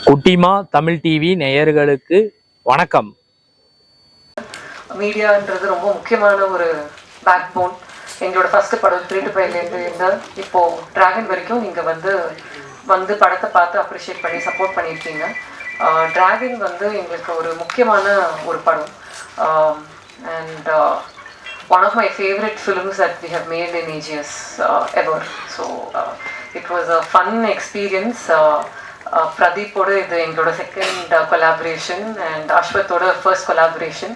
குட்டிமா தமிழ் டிவி நேயர்களுக்கு வணக்கம். மீடியான்றது ரொம்ப முக்கியமான ஒரு பேக் போன். எங்களோட ஃபர்ஸ்ட் படம் 3 to 5லேருந்து இப்போ டிராகன் வரைக்கும் நீங்கள் வந்து படத்தை பார்த்து அப்ரிஷியேட் பண்ணி சப்போர்ட் பண்ணியிருக்கீங்க. டிராகன் எங்களுக்கு ஒரு முக்கியமான ஒரு படம். And one of my favorite films that we have made in AGS ever. So it was a fun experience. Pradeep oda idu engaloda second collaboration and Ashwath oda first collaboration.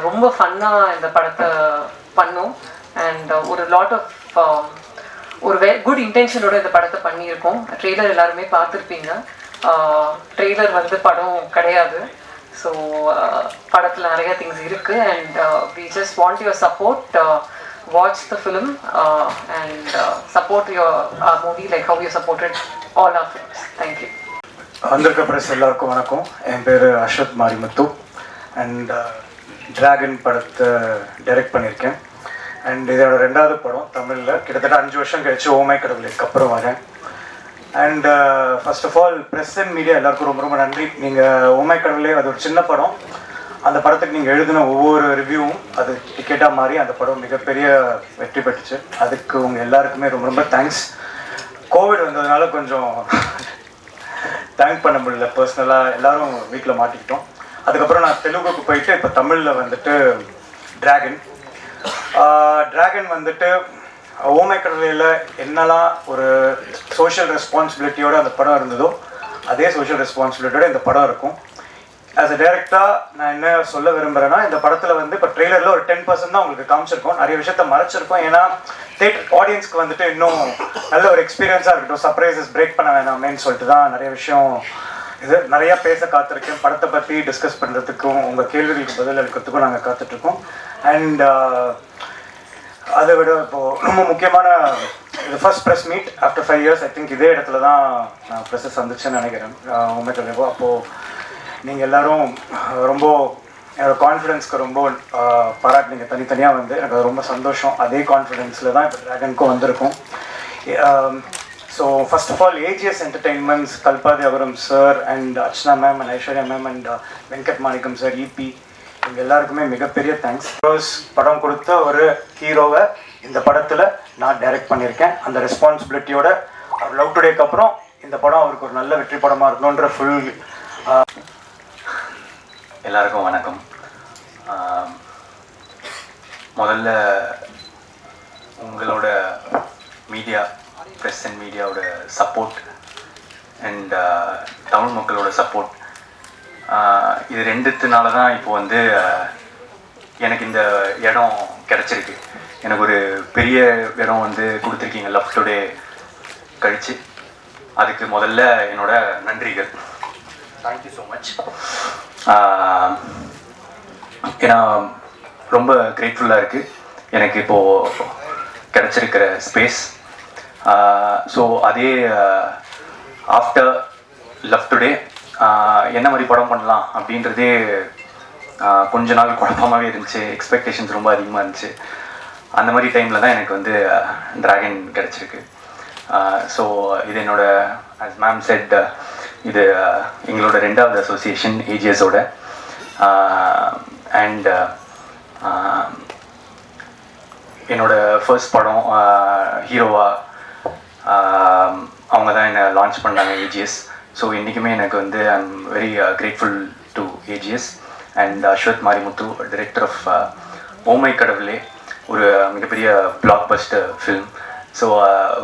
Romba fun-ஆ இந்த படத்தை பண்ணோம் and ஒரு lot of ஒரு good இன்டென்ஷனோட இந்த படத்தை பண்ணியிருக்கோம். Trailer எல்லாருமே பார்த்துருப்பீங்க. ட்ரெய்லர் படம் கிடையாது. ஸோ படத்தில் நிறைய திங்ஸ் இருக்குது and we just want your support. Watch the film and support our movie like how you supported all our films. Thank you. வந்திருக்க பிரஸ் எல்லாருக்கும் வணக்கம். என் பேர் அஸ்வத் மாரிமுத்து அண்ட் டிராகன் படத்தை டைரக்ட் பண்ணியிருக்கேன். அண்ட் இதோட 2வது படம் தமிழில். கிட்டத்தட்ட 5 வருஷம் கழிச்சு ஓமை கடவுளுக்கு அப்புறம் வரேன். And first of all press and media எல்லாருக்கும் ரொம்ப ரொம்ப நன்றி. நீங்கள் ஓமை கடவுளே அது ஒரு சின்ன படம். அந்த படத்துக்கு நீங்கள் எழுதின ஒவ்வொரு ரிவ்யூவும் அது டிக்கெட்டாக மாறி அந்த படம் மிகப்பெரிய வெற்றி பெற்றுச்சு. அதுக்கு உங்கள் எல்லாருக்குமே ரொம்ப ரொம்ப தேங்க்ஸ். கோவிட் வந்ததுனால கொஞ்சம் தேங்க் பண்ண முடியல. பர்சனலாக எல்லோரும் வீட்டில் மாட்டிக்கிட்டோம். அதுக்கப்புறம் நான் தெலுங்குக்கு போயிட்டு இப்போ தமிழில் டிராகன் ஓமை கடவுளையில் என்னெல்லாம் ஒரு சோஷியல் ரெஸ்பான்சிபிலிட்டியோடு அந்த படம் இருந்ததோ அதே சோஷியல் ரெஸ்பான்சிபிலிட்டியோட இந்த படம் இருக்கும். ஆஸ் அ டைரக்டராக நான் என்ன சொல்ல விரும்புகிறேன்னா, இந்த படத்தில் இப்போ ட்ரெய்லரில் ஒரு 10% தான் உங்களுக்கு காமிச்சிருக்கோம். நிறைய விஷயத்த மறைச்சிருக்கோம். ஏன்னா தேட்டர் ஆடியன்ஸ்க்கு இன்னும் நல்ல ஒரு எக்ஸ்பீரியன்ஸாக இருக்கட்டும், சர்ப்ரைசஸ் பிரேக் பண்ண வேணாமேன்னு சொல்லிட்டு தான் நிறைய விஷயம் நிறையா பேச காத்திருக்கேன். படத்தை பற்றி டிஸ்கஸ் பண்ணுறதுக்கும் உங்கள் கேள்விகளுக்கு பதில் அளிக்கிறதுக்கும் நாங்கள் காத்துட்ருக்கோம். அண்ட் அதை விட இப்போது ரொம்ப முக்கியமான இது first press meet after 5 years. I think இதே இடத்துல தான் நான் ப்ரெஸ்ஸை சந்திச்சேன்னு நினைக்கிறேன். உண்மைக்கு அப்போது நீங்கள் எல்லோரும் ரொம்ப என்னோடய கான்ஃபிடென்ஸ்க்கு ரொம்ப பாராட்டினீங்க தனித்தனியாக. எனக்கு அது ரொம்ப சந்தோஷம். அதே கான்ஃபிடென்ஸில் தான் இப்போ டிராகனுக்கும் வந்திருக்கும். So first of all AGS entertainments, Kalpathi Aghoram sir and Archana ma'am and Aishwarya ma'am and Venkat Manickam sir, இபி, இவங்க எல்லாருக்குமே மிகப்பெரிய தேங்க்ஸ். படம் கொடுத்த ஒரு ஹீரோவை இந்த படத்தில் நான் டைரக்ட் பண்ணியிருக்கேன். அந்த ரெஸ்பான்சிபிலிட்டியோட லவ் டுடேக்கு அப்புறம் இந்த படம் அவருக்கு ஒரு நல்ல வெற்றி படமாக இருக்கணுன்ற ஃபுல். எல்லாருக்கும் வணக்கம். முதல்ல உங்களோட மீடியா, ப்ரெஸ் அண்ட் மீடியாவோட சப்போர்ட் அண்ட் தமிழ் மக்களோட சப்போர்ட், இது 2த்துனால தான் இப்போ எனக்கு இந்த இடம் கிடச்சிருக்கு. எனக்கு ஒரு பெரிய இடம் கொடுத்துருக்கீங்க லவ் டுடே கழிச்சு. அதுக்கு முதல்ல என்னோட நன்றிகள். Thank you so much. ஏன்னா ரொம்ப கிரேட்ஃபுல்லாக இருக்குது எனக்கு இப்போது கிடச்சிருக்கிற ஸ்பேஸ். ஸோ அதே ஆஃப்டர் லவ் டுடே என்ன மாதிரி படம் பண்ணலாம் அப்படின்றதே கொஞ்ச நாள் குழப்பமாகவே இருந்துச்சு. எக்ஸ்பெக்டேஷன்ஸ் ரொம்ப அதிகமாக இருந்துச்சு. அந்த மாதிரி டைமில் தான் எனக்கு டிராகன் கிடச்சிருக்கு. ஸோ இது என்னோட ஆஸ் மேம் செட், இது எங்களோட 2வது அசோசியேஷன் ஏஜிஎஸோட. அண்ட் என்னோட ஃபர்ஸ்ட் படம் ஹீரோவாக அவங்க தான் என்னை லான்ச் பண்ணாங்க ஏஜிஎஸ். ஸோ இன்றைக்குமே எனக்கு I am very grateful to AGS and Ashwath Marimuthu, director of oh my Kadavule, ஒரு மிகப்பெரிய பிளாக் பஸ்டர் ஃபில்ம். ஸோ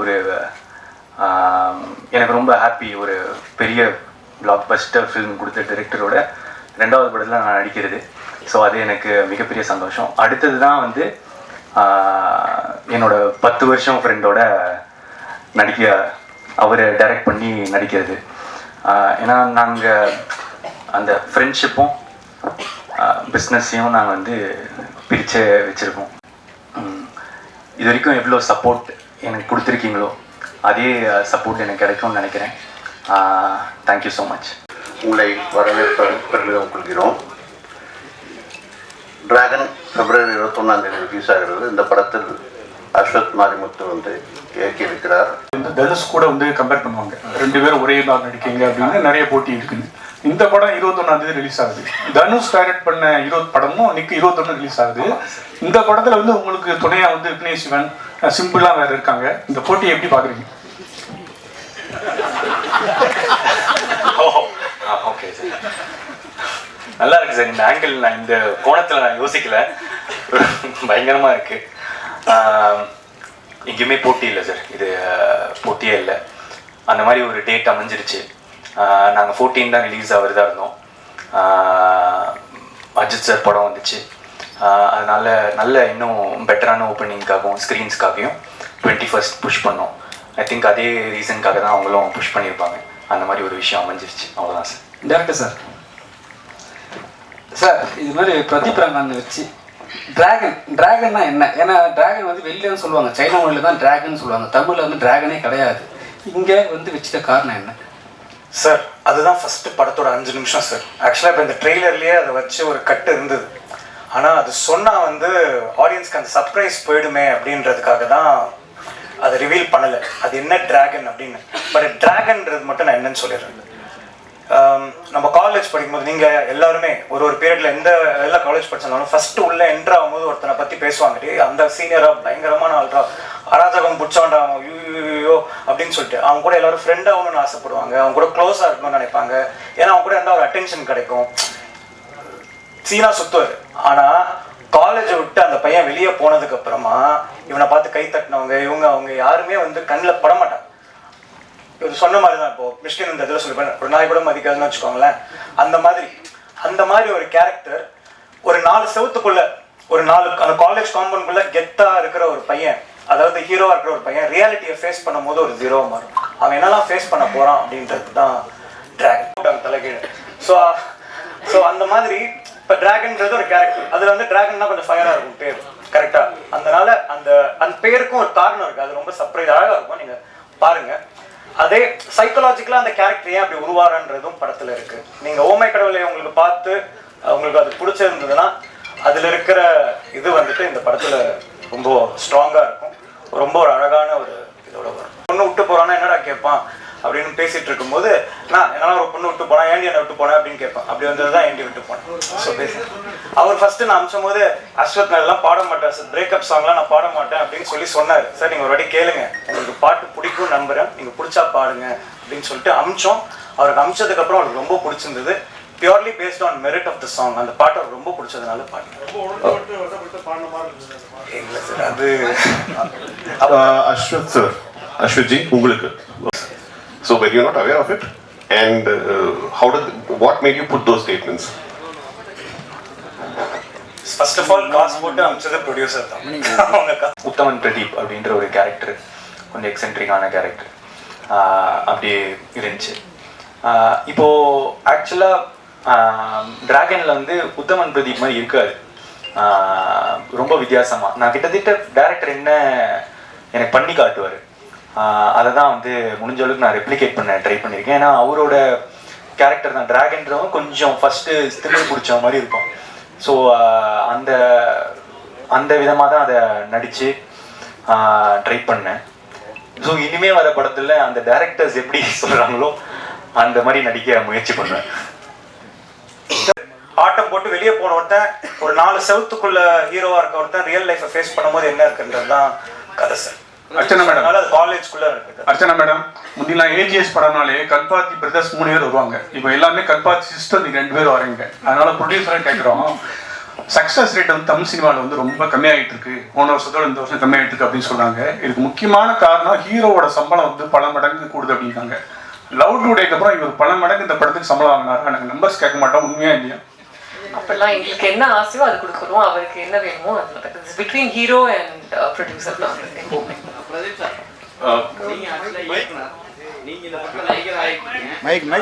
ஒரு எனக்கு ரொம்ப ஹாப்பி, ஒரு பெரிய பிளாக் பஸ்டர் ஃபில்ம் கொடுத்த டைரக்டரோட 2வது படத்தில் நான் நடிக்கிறது. ஸோ அது எனக்கு மிகப்பெரிய சந்தோஷம். அடுத்தது தான் என்னோட 10 வருஷம் ஃப்ரெண்டோட அவரை டைரக்ட் பண்ணி நடிக்கிறது. ஏன்னா நாங்கள் அந்த ஃப்ரெண்ட்ஷிப்பும் பிஸ்னஸையும் நாங்கள் பிரித்து வச்சுருக்கோம். இது வரைக்கும் எவ்வளோ சப்போர்ட் எனக்கு கொடுத்துருக்கீங்களோ அதே சப்போர்ட் எனக்கு கிடைக்கும்னு நினைக்கிறேன். Thank you so much. உங்களை பெருமிதம் கொள்கிறோம். டிராகன் February 21 ரிலீஸ் ஆகிறது. இந்த படத்தில் அஸ்வத் மாரிமுத்து இயக்கியிருக்கிறார். வந்து தனுஷ் கூட வந்து கம்பேர் பண்ணுவாங்க, 2 பேரும் ஒரே பாக நடிக்கீங்க அப்படின்னு நிறைய போட்டி இருக்குன்னு. இந்த படம் 21 ரிலீஸ் ஆகுது. தனுஷ் டைரக்ட் பண்ண 20 படமும் இன்னைக்கு 21 ரிலீஸ் ஆகுது. இந்த படத்துல வந்து உங்களுக்கு துணையா வந்து விக்னேஷ் சிவன், சிம்பிளா வேற இருக்காங்க. இந்த போட்டியை எப்படி பாக்குறீங்க? ஓகே சார், நல்லா இருக்கு சார். இந்த ஆங்கிள் நான் இந்த கோணத்தில் நான் யோசிக்கல, பயங்கரமா இருக்கு. எங்கேயுமே போட்டி இல்லை சார், இது போட்டியே இல்லை. அந்த மாதிரி ஒரு டேட் அமைஞ்சிருச்சு. நாங்கள் 14 தான் ரிலீஸ் ஆகிறதா இருந்தோம். அஜித் சார் படம் வந்துச்சு. அதனால நல்ல இன்னும் பெட்டரான ஓப்பனிங்காகவும் ஸ்க்ரீன்ஸ்க்காகவும் 21st புஷ் பண்ணோம். ஐ திங்க் அதே ரீசனுக்காக தான் அவங்களும் புஷ் பண்ணியிருப்பாங்க. அந்த மாதிரி ஒரு விஷயம் அமைஞ்சிருச்சு, அவ்வளோதான் சார். டேரக்டர் சார், சார் இது மாதிரி பிரதீப் ரங்கன் வச்சு டிராகன்னா என்ன? ஏன்னா டிராகன் வந்து வெளியிலன்னு சொல்லுவாங்க, சைனா மொழியில் தான் டிராகன் சொல்லுவாங்க, தமிழில் வந்து டிராகனே கிடையாது. இங்கே வந்து வச்சுட்ட காரணம் என்ன சார்? அதுதான் ஃபஸ்ட்டு படத்தோட 5 நிமிஷம் சார். ஆக்சுவலாக இப்போ இந்த ட்ரெய்லர்லேயே அதை வச்சு ஒரு கட்டு இருந்தது. ஆனால் அது சொன்னால் வந்து ஆடியன்ஸ்க்கு அந்த சர்ப்ரைஸ் போயிடுமே அப்படின்றதுக்காக தான் அதை ரிவீல் பண்ணலை, அது என்ன டிராகன் அப்படின்னு. பட் டிராகன்றது மட்டும் நான் என்னன்னு சொல்லிடுறேன். நம்ம காலேஜ் படிக்கும்போது நீங்கள் எல்லாருமே ஒரு பீரியடில் எல்லா காலேஜ் படிச்சிருந்தாலும் ஃபஸ்ட்டு உள்ளே என்ட்ரு ஆகும்போது ஒருத்தனை பற்றி பேசுவாங்க, அந்த சீனியராக பயங்கரமான ஆள்ரா, அராஜகம் பிடிச்சவன்டா அவன், யூ அப்படின்னு சொல்லிட்டு அவங்க கூட எல்லாரும் ஃப்ரெண்ட் ஆகணும்னு ஆசைப்படுவாங்க, அவங்க கூட க்ளோஸாக இருக்கணும்னு நினைப்பாங்க. ஏன்னா அவங்க கூட இருந்தால் ஒரு அட்டென்ஷன் கிடைக்கும், சீனாக சுற்றுவார். ஆனால் காலேஜை விட்டு அந்த பையன் வெளியே போனதுக்கு அப்புறமா இவனை பார்த்து கை தட்டினவங்க அவங்க யாருமே வந்து கண்ணில் பட மாட்டாங்க. இவர் சொன்ன மாதிரி தான், இப்போ மிஷ்கின் இந்த இதில் சொல்லிப்பேன், ஒரு நாய் கூட மதிக்காதுன்னு வச்சுக்கோங்களேன். அந்த மாதிரி ஒரு கேரக்டர் ஒரு 4 செவத்துக்குள்ள ஒரு 4 அந்த காலேஜ் காம்பவுண்டுக்குள்ள கெத்தாக இருக்கிற ஒரு பையன், அதாவது ஹீரோவாக இருக்கிற ஒரு பையன் ரியாலிட்டியை ஃபேஸ் பண்ணும்போது ஒரு ஜீரோவாக மாறும். அவன் என்னெல்லாம் ஃபேஸ் பண்ண போகிறான் அப்படின்றது தான் டிராகன் தலைகீழ். ஸோ அந்த மாதிரி இப்போ டிராகன்றது ஒரு கேரக்டர், அதில் வந்து டிராகன்னா கொஞ்சம் ஃபயராக இருக்கும் பேர், கரெக்டாக. அதனால அந்த பேருக்கும் ஒரு காரணம் இருக்குது, அது ரொம்ப சர்ப்ரைஸ் அழகாக இருக்கும், நீங்கள் பாருங்கள். அதே சைக்கலாஜிக்கலாக அந்த கேரக்டர் ஏன் அப்படி உருவாரன்றதும் படத்தில் இருக்குது. நீங்கள் ஓமை கடவுளை உங்களுக்கு பார்த்து உங்களுக்கு அது பிடிச்சிருந்ததுன்னா அதில் இருக்கிற இது வந்துட்டு இந்த படத்தில் ரொம்ப ஸ்ட்ராங்காக இருக்கும். ரொம்ப ஒரு அழகான ஒரு இதோட வரும். பொண்ணு விட்டு போகிறான்னா என்னடா கேட்பான் அப்படின்னு பேசிகிட்டு இருக்கும்போது, நான் என்னால் ஒரு பொண்ணு விட்டு போனேன், ஏண்டி என்னை விட்டு போனேன் அப்படின்னு கேட்பேன். அப்படி வந்தது தான் ஏண்டி விட்டு போனேன். ஸோ பேசி அவர் ஃபஸ்ட்டு நான் அமிச்சும் போது அஸ்வத் நான் எல்லாம் பாட மாட்டேன் சார், பிரேக்கப் சாங்லாம் நான் பாட மாட்டேன் அப்படின்னு சொல்லி சொன்னார். சார் நீங்கள் ஒரு வாட்டி கேளுங்க, உங்களுக்கு பாட்டு பிடிக்கும் நம்புறேன், நீங்கள் பிடிச்சா பாடுங்க அப்படின்னு சொல்லிட்டு அமிச்சோம். அவருக்கு அமிச்சதுக்கப்புறம் அவருக்கு ரொம்ப பிடிச்சிருந்தது. Purely based on merit of the song. அந்த பாட்டு அவருக்கு ரொம்ப பிடிச்சதுனால பாட்டு. இல்லை சார், அது அஸ்வத் சார், அஸ்வத் ஜி உங்களுக்கு. So were you not aware of it? And what made you put those statements? First of all, காசு போட்டு அமிச்சது ப்ரொடியூசர் தான். உத்தமன் பிரதீப் அப்படின்ற ஒரு கேரக்டர், கொஞ்சம் எக்ஸென்ட்ரிக்கான கேரக்டர் அப்படி இருந்துச்சு. இப்போது ஆக்சுவலாக டிராகனில் வந்து உத்தமன் பிரதீப் மாதிரி இருக்காது, ரொம்ப வித்தியாசமாக. நான் கிட்டத்தட்ட டேரக்டர் என்ன எனக்கு பண்ணி காட்டுவார், அதை தான் வந்து முடிஞ்ச அளவுக்கு நான் ரெப்ளிகேட் பண்ண ட்ரை பண்ணியிருக்கேன். ஏன்னா அவரோட கேரக்டர் தான் டிராகன்றவங்க கொஞ்சம் ஃபஸ்ட்டு ஸ்திரில் பிடிச்ச மாதிரி இருக்கும். ஸோ அந்த விதமாக தான் அதை நடித்து ட்ரை பண்ணேன். ஸோ இனிமேல் வர படத்தில் அந்த டேரக்டர்ஸ் எப்படி சொல்கிறாங்களோ அந்த மாதிரி நடிக்க முயற்சி பண்ணுவேன். ஆட்டம் போட்டு வெளியே போன ஒருத்தன் ஒரு 4 செவத்துக்குள்ள ஹீரோவாக இருக்க ஒருத்தன் ரியல் லைஃப்பை ஃபேஸ் பண்ணும்போது என்ன இருக்குன்றது தான் கதை சார். அர்ச்சனா மேடம், அது காலேஜ்குள்ளே இருக்குது. அர்ச்சனா மேடம், முந்திலாம் ஏஜிஎஸ் படம்னாலே கல்பாத்தி பிரதர்ஸ் 3 பேர் வருவாங்க. இப்போ எல்லாமே கல்பாத்தி சிஸ்டர் நீங்கள் 2 பேர் வரீங்க. அதனால ப்ரொடியூசராக கேட்குறோம், சக்ஸஸ் ரேட் வந்து தமிழ் சினிமாவில் வந்து ரொம்ப கம்மியாகிட்டு இருக்கு, போன வருஷத்தோட இந்த வருஷம் கம்மியாகிட்டு இருக்கு அப்படின்னு சொல்றாங்க. இதுக்கு முக்கியமான காரணம் ஹீரோவோட சம்பளம் வந்து பல மடங்கு கூடுது அப்படிங்காங்க. லவ் டுடேக்கு அப்புறம் இவர் பல மடங்கு இந்த படத்துக்கு சம்பளம் வாங்கினாரு. எனக்கு நம்பர்ஸ் கேட்க மாட்டோம், உண்மையா இல்லையா? அப்பெல்லாம் எங்களுக்கு என்ன ஆசையோ அது கொடுக்குறோம், அவருக்கு என்ன வேணுமோ அது பிட்வீன் ஹீரோ அண்ட் ப்ரொடியூசர் தான் எப்பவுமே. மைக்